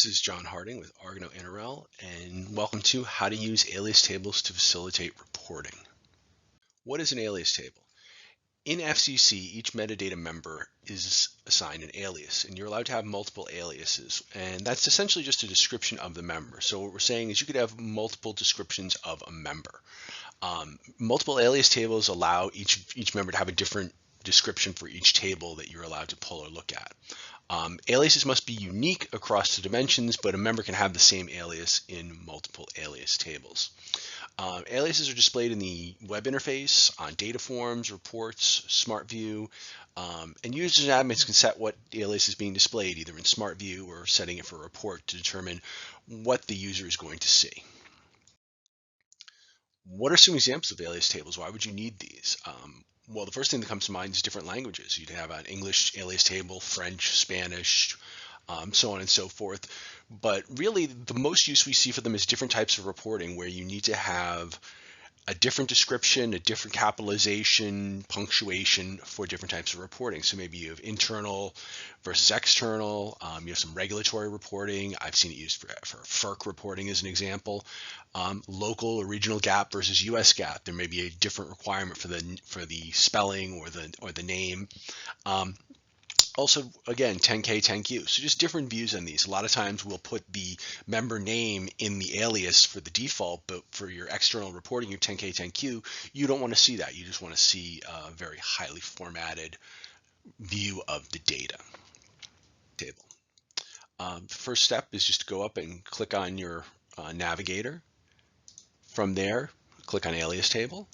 This is John Harding with Argano NRL, and welcome to How to Use Alias Tables to Facilitate Reporting. What is an alias table? In FCC, each metadata member is assigned an alias, and you're allowed to have multiple aliases, and that's essentially just a description of the member. So what we're saying is you could have multiple descriptions of a member. Multiple alias tables allow each member to have a different description for each table that you're allowed to pull or look at. Aliases must be unique across the dimensions, but a member can have the same alias in multiple alias tables. Aliases are displayed in the web interface, on data forms, reports, Smart View, and users and admins can set what alias is being displayed, either in Smart View or setting it for a report to determine what the user is going to see. What are some examples of alias tables? Why would you need these? Well, the first thing that comes to mind is different languages. You'd have an English alias table, French, Spanish, so on and so forth. But really, the most use we see for them is different types of reporting where you need to have a different description, a different capitalization, punctuation for different types of reporting. So maybe you have internal versus external. You have some regulatory reporting. I've seen it used for FERC reporting as an example. Local or regional GAAP versus US GAAP. There may be a different requirement for the spelling or the name. Also, again, 10K, 10Q. So just different views on these. A lot of times we'll put the member name in the alias for the default, but for your external reporting, your 10K, 10Q, you don't want to see that. You just want to see a very highly formatted view of the data table. The first step is just to go up and click on your navigator. From there, click on Alias Table.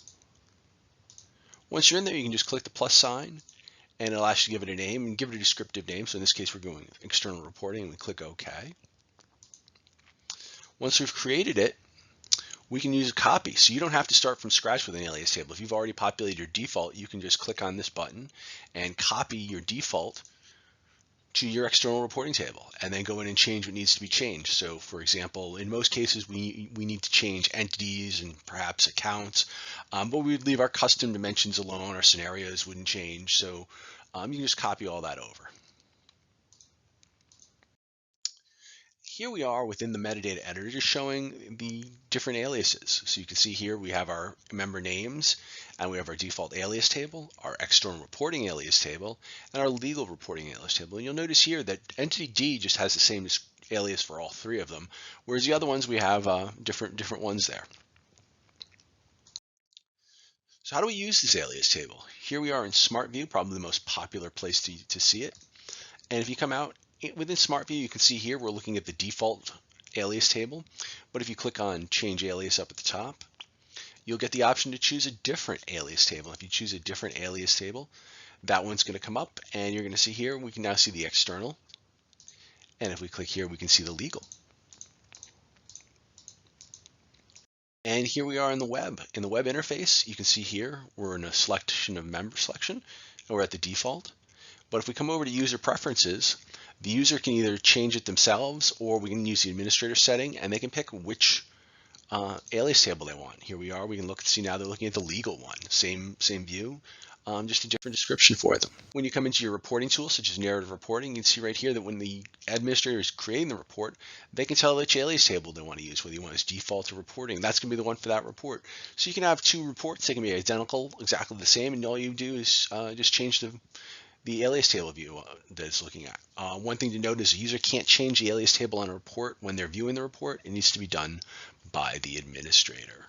Once you're in there, you can just click the plus sign, and it'll actually give it a name and give it a descriptive name. So in this case, we're going with external reporting, and we click OK. Once we've created it, we can use a copy. So you don't have to start from scratch with an alias table. If you've already populated your default, you can just click on this button and copy your default to your external reporting table, and then go in and change what needs to be changed. So for example, in most cases, we need to change entities and perhaps accounts, but we would leave our custom dimensions alone. Our scenarios wouldn't change. So you can just copy all that over. Here we are within the metadata editor, just showing the different aliases. So you can see here we have our member names, and we have our default alias table, our external reporting alias table, and our legal reporting alias table. And you'll notice here that entity D just has the same alias for all three of them, whereas the other ones we have different ones there. So how do we use this alias table? Here we are in Smart View, probably the most popular place to see it. And if you come out within Smart View, you can see here we're looking at the default alias table. But if you click on Change Alias up at the top, you'll get the option to choose a different alias table. If you choose a different alias table, that one's going to come up, and you're going to see here we can now see the external. And if we click here, we can see the legal. And here we are in the web. In the web interface, you can see here we're in a selection of member selection, and we're at the default. But if we come over to user preferences, the user can either change it themselves, or we can use the administrator setting, and they can pick which alias table they want. Here we are. We can see now they're looking at the legal one. Same view, just a different description for them. When you come into your reporting tools, such as narrative reporting, you can see right here that when the administrator is creating the report, they can tell which alias table they want to use, whether you want as default or reporting. That's going to be the one for that report. So you can have two reports. They can be identical, exactly the same, and all you do is just change the alias table view that it's looking at. One thing to note is the user can't change the alias table on a report when they're viewing the report. It needs to be done by the administrator.